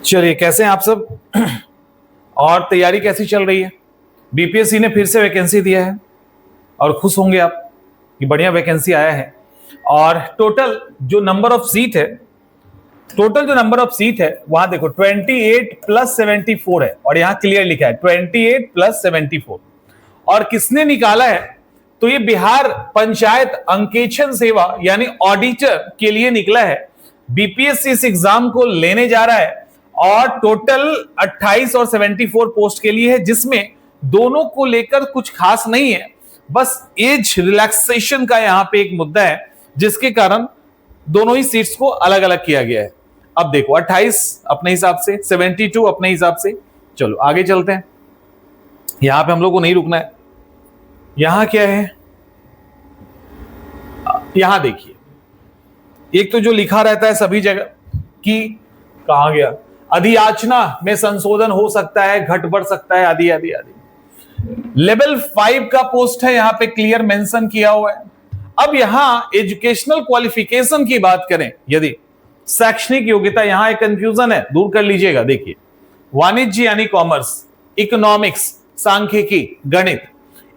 चलिए, कैसे हैं आप सब? और तैयारी कैसी चल रही है? बीपीएससी ने फिर से वैकेंसी दिया है और खुश होंगे आप कि बढ़िया वैकेंसी आया है। और टोटल जो नंबर ऑफ सीट है, वहां देखो 28 प्लस 74 है और यहां क्लियर लिखा है 28 प्लस 74। और किसने निकाला है? तो ये बिहार पंचायत अंकेक्षण सेवा यानी ऑडिटर के लिए निकला है। बीपीएससी इस एग्जाम को लेने जा रहा है और टोटल 28 और 74 पोस्ट के लिए है, जिसमें दोनों को लेकर कुछ खास नहीं है, बस एज रिलैक्सेशन का यहां पे एक मुद्दा है, जिसके कारण दोनों ही सीट्स को अलग अलग किया गया है। अब देखो 28 अपने हिसाब से, 72 अपने हिसाब से। चलो आगे चलते हैं। यहां पे हम लोग को नहीं रुकना है। यहां क्या है, यहां देखिए, एक तो जो लिखा रहता है सभी जगह कि कहां गया, अधियाचना में संशोधन हो सकता है, घट बढ़ सकता है, आदि आदि आदि। लेवल 5 का पोस्ट है, यहां पे क्लियर मेंशन किया हुआ है। अब यहां एजुकेशनल क्वालिफिकेशन की बात करें, यदि शैक्षणिक योग्यता, यहां एक कंफ्यूजन है, दूर कर लीजिएगा। देखिए, वाणिज्य यानी कॉमर्स, इकोनॉमिक्स, सांख्यिकी, गणित,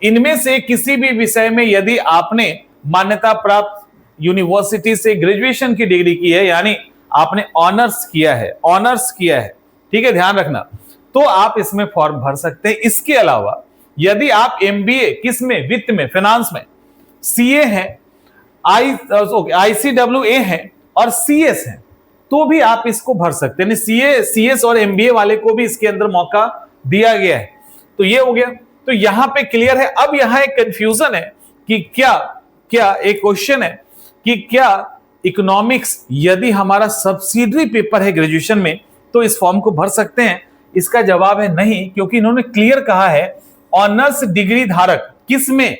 इनमें से किसी भी विषय में यदि आपने मान्यता प्राप्त यूनिवर्सिटी से ग्रेजुएशन की डिग्री की है, यानी आपने ऑनर्स किया है, ठीक है, ध्यान रखना, तो आप इसमें फॉर्म भर सकते हैं। इसके अलावा यदि आप एमबीए किसमें, वित्त में, फाइनेंस में, सीए है, आईसीडब्ल्यूए है और सीएस है, तो भी आप इसको भर सकते हैं। सीएस और एमबीए वाले को भी इसके अंदर मौका दिया गया है। तो ये हो गया, तो यहां पे क्लियर है। अब यहां एक कंफ्यूजन है कि क्या एक क्वेश्चन है कि क्या इकोनॉमिक्स यदि हमारा सब्सिडरी पेपर है ग्रेजुएशन में, तो इस फॉर्म को भर सकते हैं? इसका जवाब है नहीं, क्योंकि इन्होंने क्लियर कहा है ऑनर्स डिग्री धारक किसमें,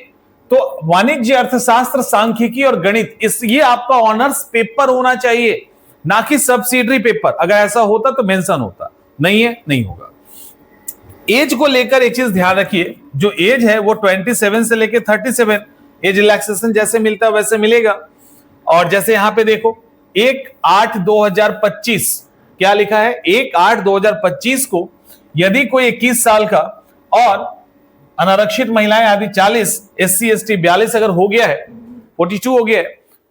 तो वाणिज्य, अर्थशास्त्र, सांख्यिकी और गणित, ये आपका ऑनर्स पेपर होना चाहिए, ना कि सब्सिडरी पेपर। अगर ऐसा होता तो मेंशन होता, नहीं है, नहीं होगा। एज को लेकर एक चीज ध्यान रखिए, जो एज है वो 27 से लेकर 37, एज रिलैक्सेशन जैसे मिलता है वैसे मिलेगा। और जैसे यहां पे देखो 1/8/2025 क्या लिखा है, 1/8/2025 को यदि कोई 21 साल का और अनारक्षित महिलाएं आदि 40, SC ST 42 अगर हो गया है, 42 हो गया है,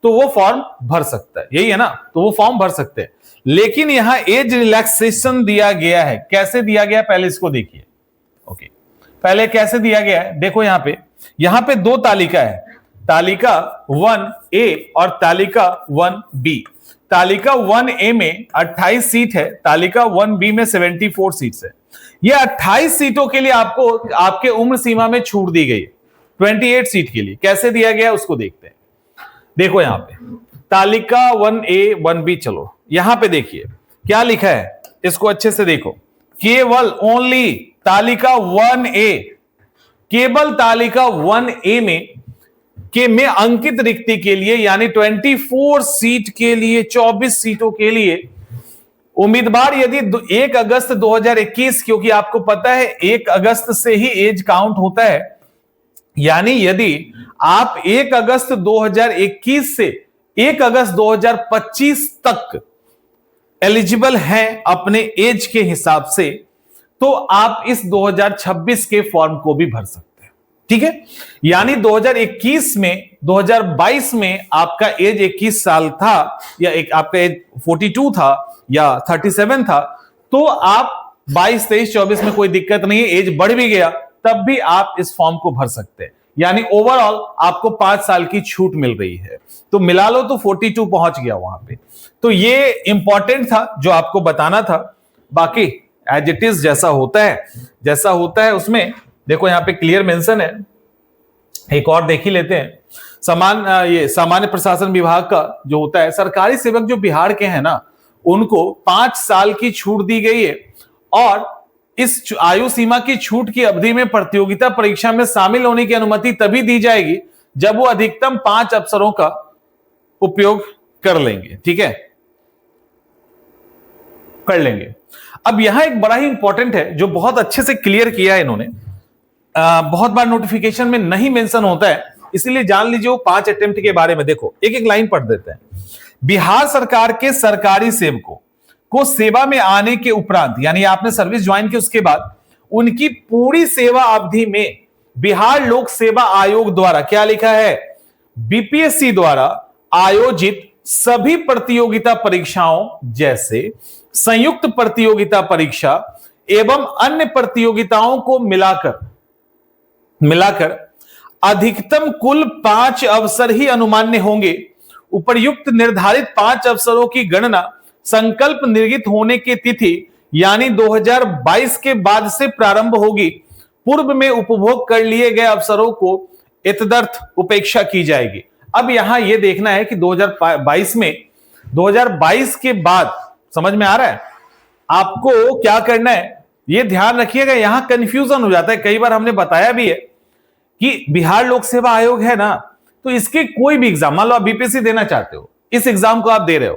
तो वो फॉर्म भर सकता है, यही है ना, तो वो फॉर्म भर सकते हैं। लेकिन यहां एज रिलैक्सेशन दिया गया है, कैसे दिया गया पहले इसको देखिए। ओके, पहले कैसे दिया गया है देखो, यहां पे दो तालिका है, तालिका 1A और तालिका 1B। तालिका 1A में 28 सीट है, तालिका 1B में 74 सीट्स है। ये 28 सीटों के लिए आपको आपके उम्र सीमा में छूट दी गई है। 28 सीट के लिए कैसे दिया गया उसको देखते हैं। देखो यहां पे तालिका 1A 1B, चलो यहां पे देखिए क्या लिखा है, इसको अच्छे से देखो। केवल ओनली तालिका 1A, केवल तालिका 1A में अंकित रिक्ति के लिए, यानी 24 सीट के लिए, 24 सीटों के लिए उम्मीदवार यदि 1 अगस्त 2021, क्योंकि आपको पता है 1 अगस्त से ही एज काउंट होता है, यानी यदि आप 1 अगस्त 2021 से 1 अगस्त 2025 तक एलिजिबल हैं अपने एज के हिसाब से, तो आप इस 2026 के फॉर्म को भी भर सकते हैं, ठीक है। यानी 2021 में, 2022 में आपका एज 21 साल था, या आपका एज 42 था या 37 था, तो आप 22, 23, 24 में कोई दिक्कत नहीं है, एज बढ़ भी गया तब भी आप इस फॉर्म को भर सकते हैं। यानी ओवरऑल आपको 5 साल की छूट मिल रही है, तो मिला लो तो 42 पहुंच गया वहां पे। तो ये इंपॉर्टेंट था जो आपको बताना था। बाकी एज इट इज जैसा होता है उसमें देखो यहां पे क्लियर मेंशन है। एक और देख ही लेते हैं, सामान्य प्रशासन विभाग का जो होता है, सरकारी सेवक जो बिहार के हैं ना, उनको 5 साल की छूट दी गई है। और इस आयु सीमा की छूट की अवधि में प्रतियोगिता परीक्षा में शामिल होने की अनुमति तभी दी जाएगी जब वो अधिकतम 5 अवसरों का उपयोग कर लेंगे, ठीक है, कर लेंगे। अब यहां एक बड़ा ही इंपॉर्टेंट है जो बहुत अच्छे से क्लियर किया है इन्होंने, बहुत बार नोटिफिकेशन में नहीं मेंशन होता है, इसलिए जान लीजिए वो 5 अटेम्प्ट के बारे में। देखो एक एक लाइन पढ़ देते हैं। बिहार सरकार के सरकारी सेवकों को सेवा में आने के उपरांत, यानी आपने सर्विस ज्वाइन की उसके बाद उनकी पूरी सेवा अवधि में बिहार लोक सेवा आयोग द्वारा क्या लिखा है, बीपीएससी द्वारा आयोजित सभी प्रतियोगिता परीक्षाओं जैसे संयुक्त प्रतियोगिता परीक्षा एवं अन्य प्रतियोगिताओं को मिलाकर अधिकतम कुल 5 अवसर ही अनुमान्य होंगे। उपर्युक्त निर्धारित 5 अवसरों की गणना संकल्प निर्गत होने की तिथि यानी 2022 के बाद से प्रारंभ होगी। पूर्व में उपभोग कर लिए गए अवसरों को इतदर्थ उपेक्षा की जाएगी। अब यहां यह देखना है कि 2022 के बाद, समझ में आ रहा है आपको क्या करना है, यह ध्यान रखिएगा। यहां कंफ्यूजन हो जाता है, कई बार हमने बताया भी है कि बिहार लोक सेवा आयोग है ना, तो इसके कोई भी एग्जाम, मान लो आप बीपीएससी देना चाहते हो, इस एग्जाम को आप दे रहे हो,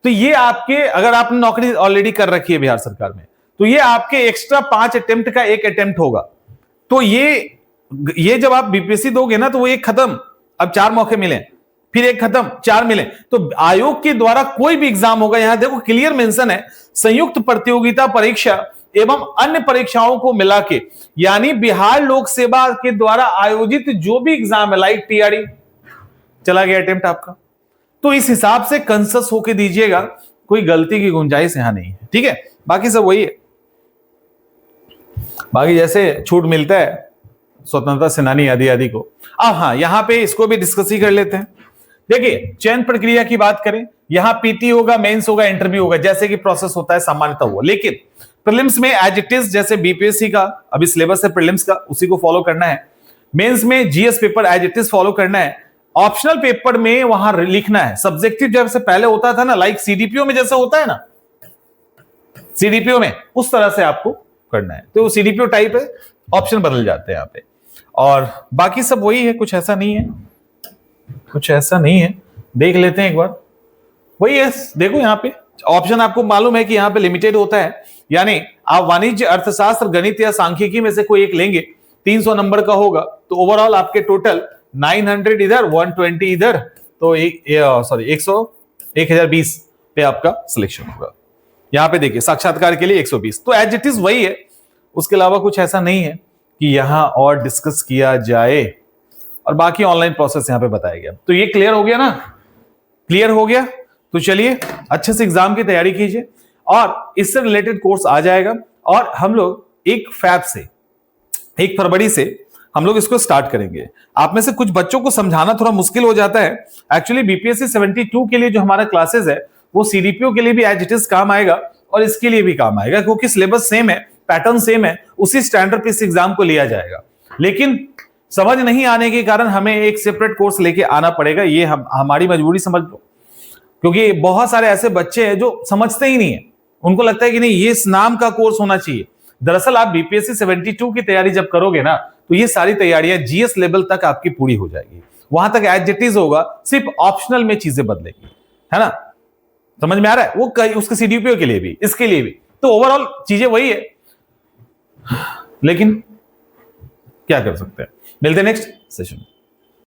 तो ये आपके, अगर आपने नौकरी ऑलरेडी कर रखी है बिहार सरकार में, तो ये आपके एक्स्ट्रा 5 अटेम्प्ट का एक अटेम्प्ट होगा। तो ये जब आप बीपीएससी दोगे ना, तो वो एक खत्म, अब 4 मौके मिले, फिर एक खत्म, 4 मिले। तो आयोग के द्वारा कोई भी एग्जाम होगा, यहां देखो क्लियर मेंशन है, संयुक्त प्रतियोगिता परीक्षा एवं अन्य परीक्षाओं को मिला के, यानी बिहार लोक सेवा के द्वारा आयोजित जो भी एग्जाम है, लाइक टीआरई चला गया अटेम्प्ट आपका, तो इस हिसाब से कंसस होके दीजिएगा, कोई गलती की गुंजाइश यहां नहीं है, ठीक है। बाकी सब वही है, बाकी जैसे छूट मिलता है स्वतंत्रता सेनानी आदि आदि को। अब हाँ, यहां पे इसको भी डिस्कस ही कर लेते हैं। देखिए, चयन प्रक्रिया की बात करें, यहां पीटी होगा, मेंस होगा, इंटरव्यू होगा, जैसे कि प्रोसेस होता है सामान्यतः हुआ। लेकिन प्रीलिम्स में एज इट इज, जैसे बीपीएससी का अभी सिलेबस है प्रीलिम्स का, उसी को फॉलो करना है। मेंस में GS paper as it is follow करना है। ऑप्शनल पेपर में वहां लिखना है सब्जेक्टिव, जैसे पहले होता था ना, लाइक सीडीपीओ में जैसे होता है ना, सीडीपीओ में उस तरह से आपको करना है। तो सीडीपीओ टाइप है, ऑप्शन बदल जाते हैं यहां पे, और बाकी सब वही है, कुछ ऐसा नहीं है, कुछ ऐसा नहीं है। देख लेते हैं एक बार, वही है। देखो यहां पे ऑप्शन आपको मालूम है कि यहां पे लिमिटेड होता है, यानी आप वाणिज्य, अर्थशास्त्र, गणित या सांख्यिकी में से कोई एक लेंगे, 300 नंबर का होगा, तो ओवरऑल आपके टोटल 900 इधर, 120 इधर, तो 1020 पे आपका सिलेक्शन होगा। यहां पे देखिए साक्षात्कार के लिए 120, तो एज इट इज वही है, उसके अलावा कुछ ऐसा नहीं है कि यहां और डिस्कस किया जाए। और बाकी ऑनलाइन प्रोसेस यहां पे बताया गया। तो ये क्लियर हो गया ना, क्लियर हो गया। तो चलिए अच्छे से एग्जाम की तैयारी कीजिए, और इससे रिलेटेड कोर्स आ जाएगा, और हम लोग 1 फरवरी से हम लोग इसको स्टार्ट करेंगे। आप में से कुछ बच्चों को समझाना थोड़ा मुश्किल हो जाता है। एक्चुअली बीपीएससी 72 के लिए जो हमारा क्लासेस है, वो सीडीपीओ के लिए भी एज इट इज काम आएगा, और इसके लिए भी काम आएगा, क्योंकि सिलेबस सेम है, पैटर्न सेम है, उसी स्टैंडर्ड पे इस एग्जाम को लिया जाएगा। लेकिन समझ नहीं आने के कारण हमें एक सेपरेट कोर्स लेके आना पड़ेगा, ये हमारी मजबूरी समझ लो, क्योंकि बहुत सारे ऐसे बच्चे हैं जो समझते ही नहीं है, उनको लगता है कि नहीं ये इस नाम का कोर्स होना चाहिए। दरअसल आप बीपीएससी 72 की तैयारी जब करोगे ना, तो ये सारी तैयारियां जीएस लेवल तक आपकी पूरी हो जाएगी, वहां तक एज इट इज होगा, सिर्फ ऑप्शनल में चीजें बदलेगी, है ना। समझ में आ रहा है, वो उसके सीडीपीओ के लिए भी, इसके लिए भी, तो ओवरऑल चीजें वही है, लेकिन क्या कर सकते हैं। मिलते हैं नेक्स्ट सेशन।